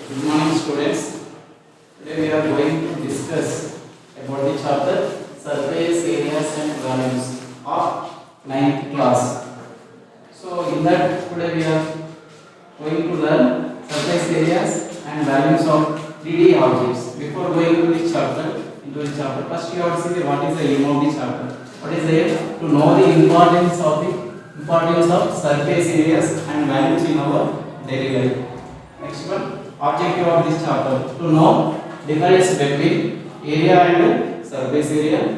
Good morning, students. Today we are going to discuss about the chapter surface areas and volumes of ninth class. So in that today we are going to learn surface areas and values of 3D objects. Before going to the chapter, first you have to see what is the aim of the chapter. What is the aim? To know the importance of surface areas and values in our daily life. Next one, objective of this chapter: to know difference between area and surface area.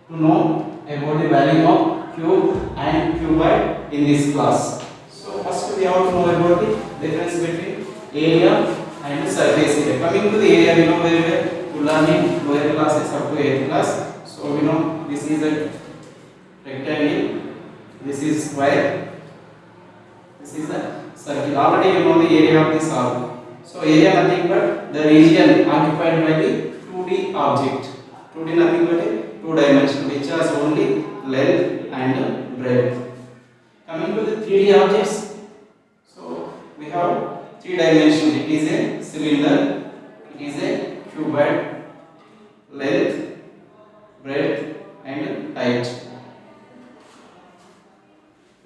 To know about the value of cube and cuboid in this class. So first we have to know about the difference between area and surface area. Coming to the area, we know very well to learn in lower classes up to 8th class. So we know this is a rectangle, this is square, this is a circle. Already you know the area of this circle. So area nothing but the region occupied by the 2D object. 2D nothing but a 2-dimensional which has only length and breadth. Coming to the 3D objects, so we have 3 dimensions. It is a cylinder, it is a cuboid, length, breadth and height.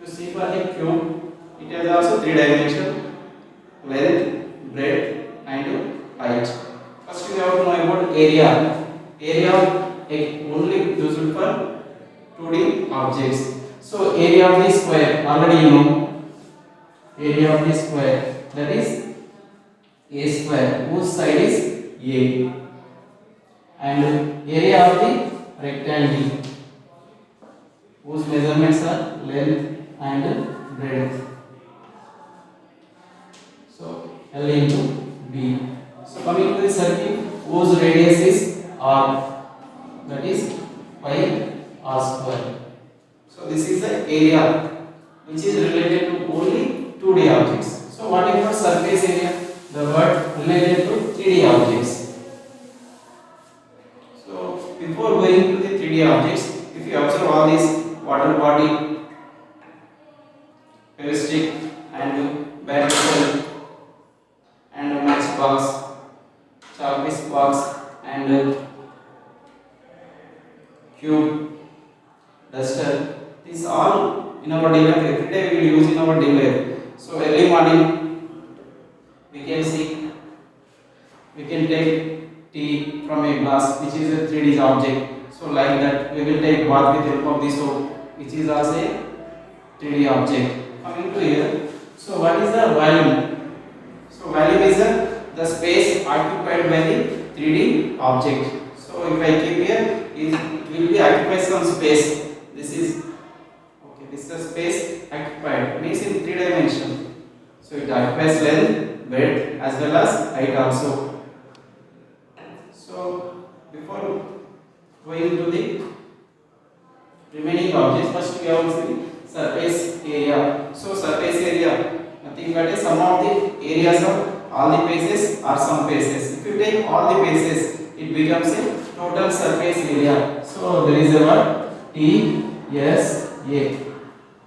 You see for the cube, it has also 3 dimensions: length, breadth and height. First we have to know about area. Area only used for 2D objects. So area of the square, already you know. Area of the square, that is a square whose side is a, and area of the rectangle whose measurements are length and breadth. So L into B. So coming to the circle whose radius is R, that is pi R square. So this is the area which is related to only 2D objects. So what is for surface area? The word related to 3D objects. So before going to the 3D objects, if you observe all these water body, stick and battery cell and matchbox, chalk piece box and cube, duster. These all in our daily life. Every day we will use in our daily life. So early morning we can see, we can take tea from a glass which is a 3D object. So like that we will take bath with help of the soap which is also a 3D object. Coming to here, so what is the volume? So volume is the space occupied by the 3D object. So if I keep here, it will be occupied some space. This is okay. This is the space occupied. Means in 3 dimensions. So it occupies length, breadth as well as height also. So before going to the remaining objects, first we have to see surface area. So surface area nothing but a sum of the areas of all the faces or some faces. If you take all the faces, it becomes a total surface area. So there is a word TSA,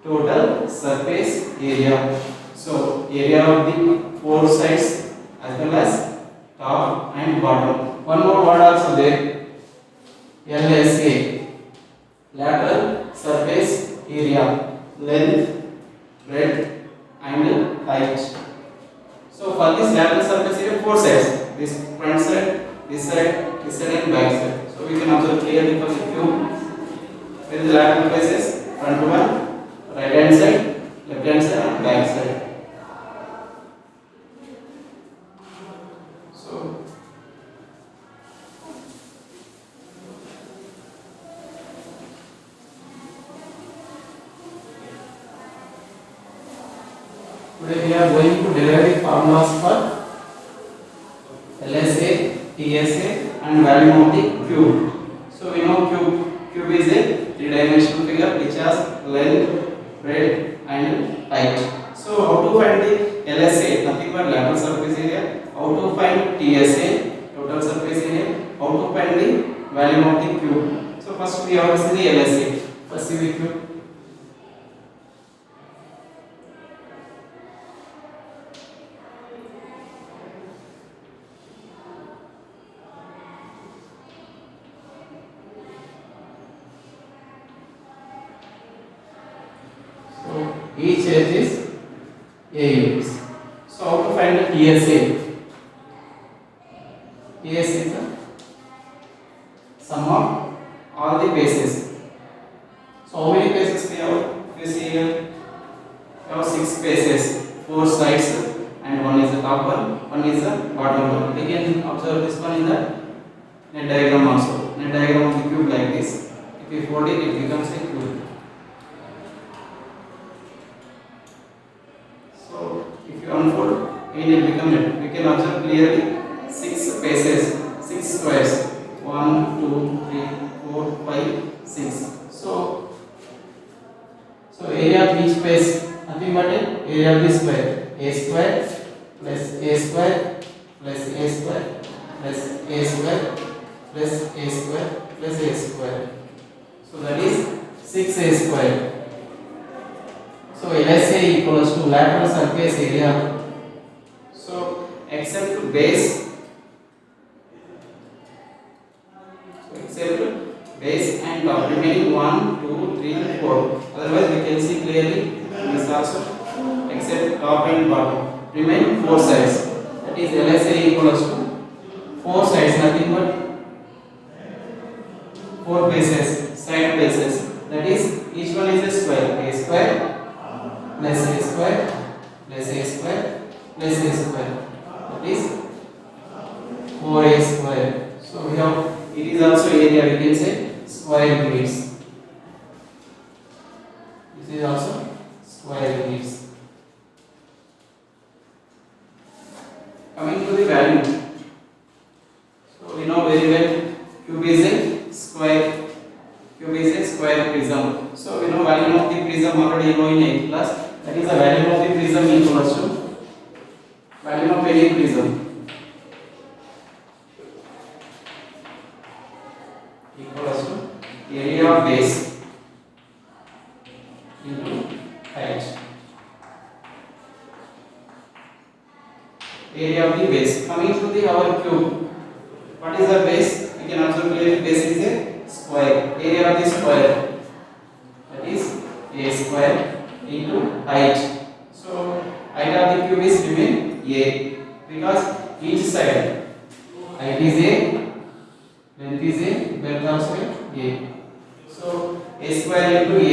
total surface area. So area of the 4 sides as well as top and bottom. One more word also there, LSA, lateral surface area, length, breadth and height. So for this lateral surface area, 4 sides: this front side, this side, this side and back side. So we can observe clearly for the cube. There is the lateral faces: front one, right hand side, left hand side and back side. So today we are going to derive the formulas for LSA, TSA and value of the cube. So we know cube is a 3-dimensional figure which has length, breadth and height. So how to find the LSA? Nothing but lateral surface area. How to find TSA, total surface area? How to find the value of the cube? So first we have to see the LSA. First see the cube. Each edge is A units. So how to find the TSA? TSA is the sum of all the bases. So how many bases we have? You see here, we have 6 bases, 4 sides, and one is the top one is the bottom one. We can observe this one in the net diagram also. Net diagram of the cube like this. If we fold it, it becomes a cube. So if you unfold, it will become net. We can observe clearly 6 bases, 6 squares. 1, 2, 3, 4, 5, 6. So area of each base, nothing but area of this square. A square plus A square plus A square plus A square plus A square plus A square. So that is 6A square. So LSA equals to lateral surface area. So except base, and top, remaining 1, 2, 3, 4. Otherwise we can see clearly this also, except top and bottom. Remain 4 sides. That is LSA equals to 4 sides, nothing but 4 bases, side bases. That is each one is a square. A square plus A square plus A square plus A square. That is 4A square. So we have, it is also area, we can say square units. This is also square units. Coming to the value. So we know very well cube is a square. Cube is a square prism. So we know value of the prism already know in 8th class. That is the value of the prism equals to value of any prism equals to area of base into height. Area of the base. Coming to the our cube. What is the base? We can also clearly base is a square. Area of the square, that is A square into height. So height of the cube is remain A, because each side height is A, length is A, breadth also A. So A square into A,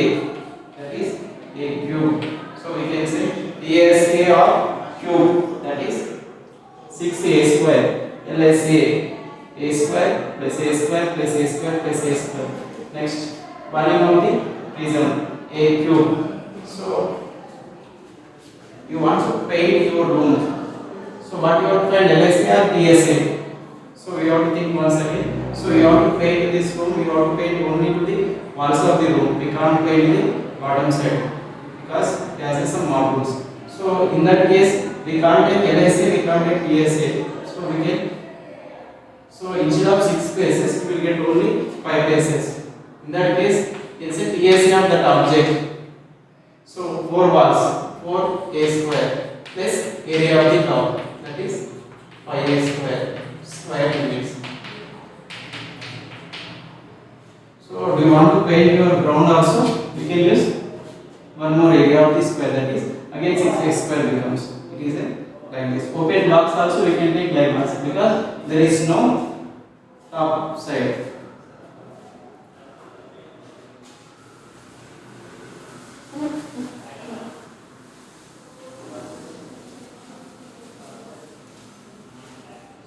that is A cube. So we can say TSA of cube, that is 6A square. LSA A square plus A square plus A square plus A square. Next, volume of the prism A cube. So you want to paint your room. So what you have to find, LSA or TSA? So we have to think once again. So you have to paint this room, you have to paint only to the walls of the room. We can't paint the bottom side because it has some marbles. So in that case, we can't take LSA, we can't take TSA. So we get, so instead of 6 bases, we will get only 5 bases. In that case, it's a TSA of that object. So 4 walls, 4A square plus area of the top, that is 5A square units. So do you want to paint your ground also? We can use one more area of the square, that is again 6A square becomes. It is a like this. Open blocks also we can take like this because there is no top side.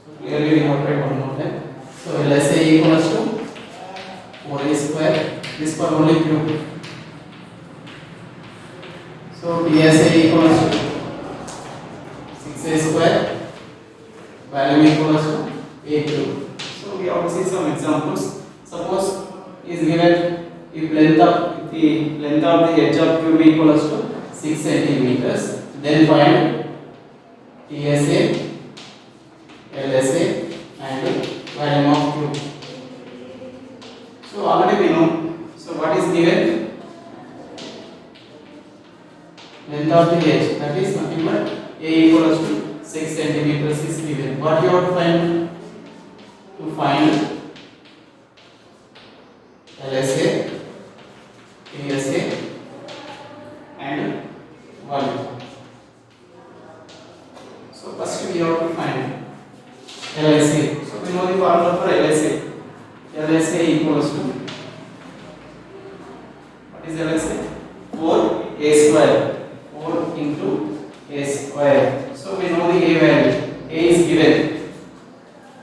So clearly we have tried one more time. So LSA equals to 4A square. This for only cube. So TSA equals to 6A square. Value equals to A cube. So we have to see some examples. Suppose is given if length of the edge of cube equals to 6 centimeters, then find TSA, LSA and volume of cube. So already we know. So what is given? Length of the edge, that is nothing but A equals to 6 centimeters is given. What you have to find? To find LSA, TSA and So first we have to find LSA. So we know the formula for LSA. LSA equals to, what is LSA? 4a square. 4 into a square. So we know the a value. A is given.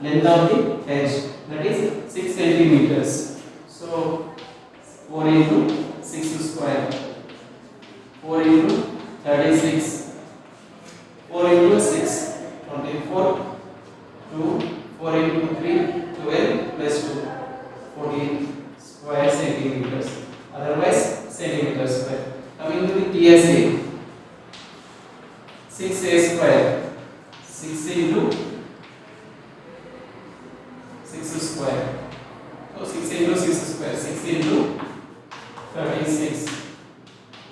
Length of the edge, that is 6 centimeters. So 4 into 6 square. 4 into 36. 4 into 6, 24. 2. 4 into 3, 12 plus 2. 14 square centimeters. Otherwise centimeters square. Coming to the TSA. 6a square. 6 into 6 square. So 6 into 6 square. 6 into 36.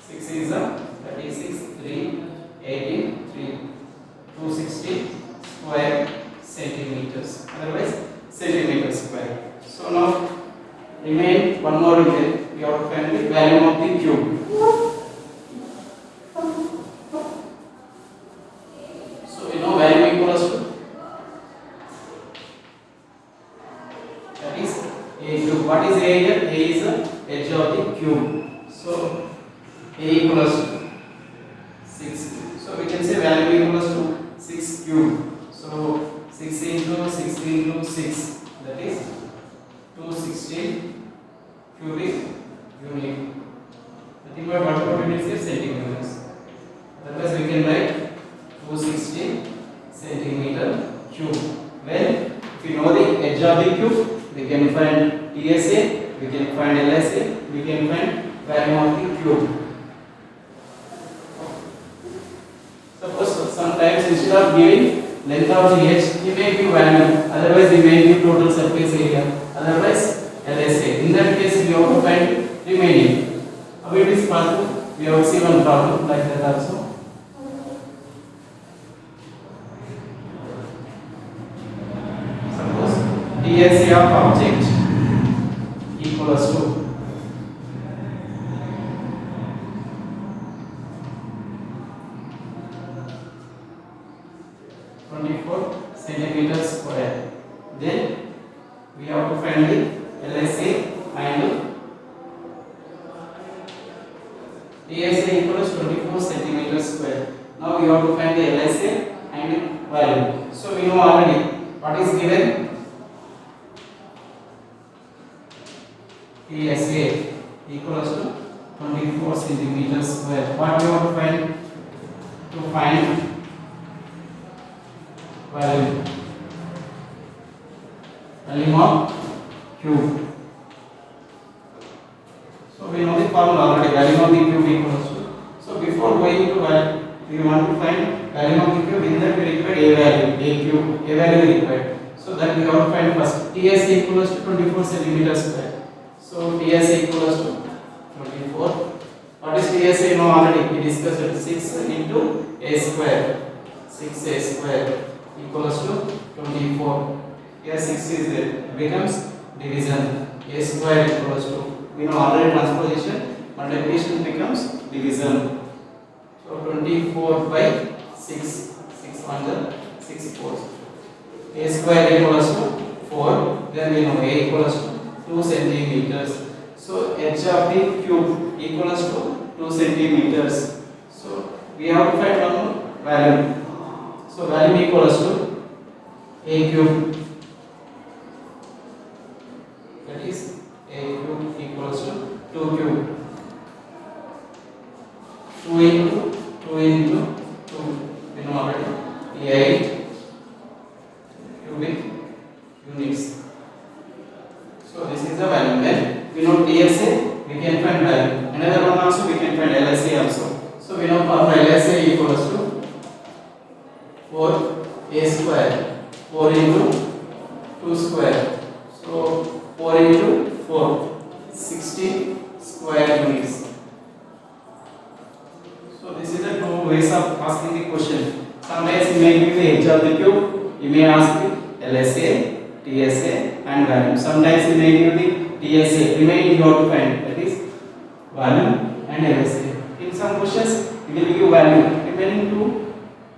6 is a 36. 3, 18, 3. 260 square centimeters. Otherwise centimeters square. So now remain one more detail. We have to find the value of the cube. So we know value equals to, that is a cube. What is a here? A is the edge of the cube. So a equals to 6. So we can say value equals to 6 cube. So 6 into 6 into 6, that is 260 cubic unit. Nothing but what units is centimeters. Otherwise we can write 260 centimeter cube. When if we know the edge of the cube, we can find TSA, we can find LSA, we can find value of the cube. Suppose sometimes instead of giving length of the edge, he may give value. Otherwise, he may give total surface area. Otherwise, LSA. In that case, we have to find remaining. How it is possible? We have seen one problem like that also. Suppose TSA of object equals to 24 centimeters square. Then we have to find the LSA and TSA equals 24 centimeters square. Now we have to find the LSA and value. So we know already what is given. TSA equals to 24 centimeters square. What we have to find? To find value of cube. So we know the formula already. Value of the cube equals to. So before going to value, we want to find value of the cube. In that we require a value, a cube, a value required. So that we have to find first. TSA equals to 24 centimeters square. So TSA equals to 24. What is TSA? No, already we discussed it. 6 into a square. 6a square equals to 24. Here 6 is there, becomes division. A square equals to, we know already transposition, multiplication becomes division. So 24 by 6, 6 1 6 4. A square equals to 4. Then we know a equals to 2 centimeters. So edge of the cube equals to 2 centimeters. So we have to find one value. So value equals to a cube, that is a cube equals to 2 cube. 2 into 2 into 2, we know already, 8 cubic units. So this is the value. When we know TSA, we can find value. Another one also we can find LSA also. So we know for LSA equals to 4a square. 4 into 2 square. So 4 into 4, 60 square units. So this is the two ways of asking the question. Sometimes you may give the edge of the cube, you may ask the LSA, TSA and value. Sometimes you may give the TSA, remaining you have to find, that is value and LSA. In some questions, you will give value remaining to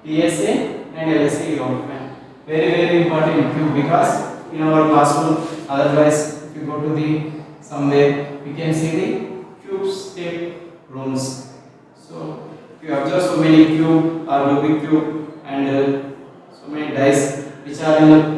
TSA and LSA layout plan. Very important cube, because in our classroom, otherwise if you go to the somewhere, we can see the cube shaped rooms. So if you observe so many cube or Rubik cube and so many dice which are in the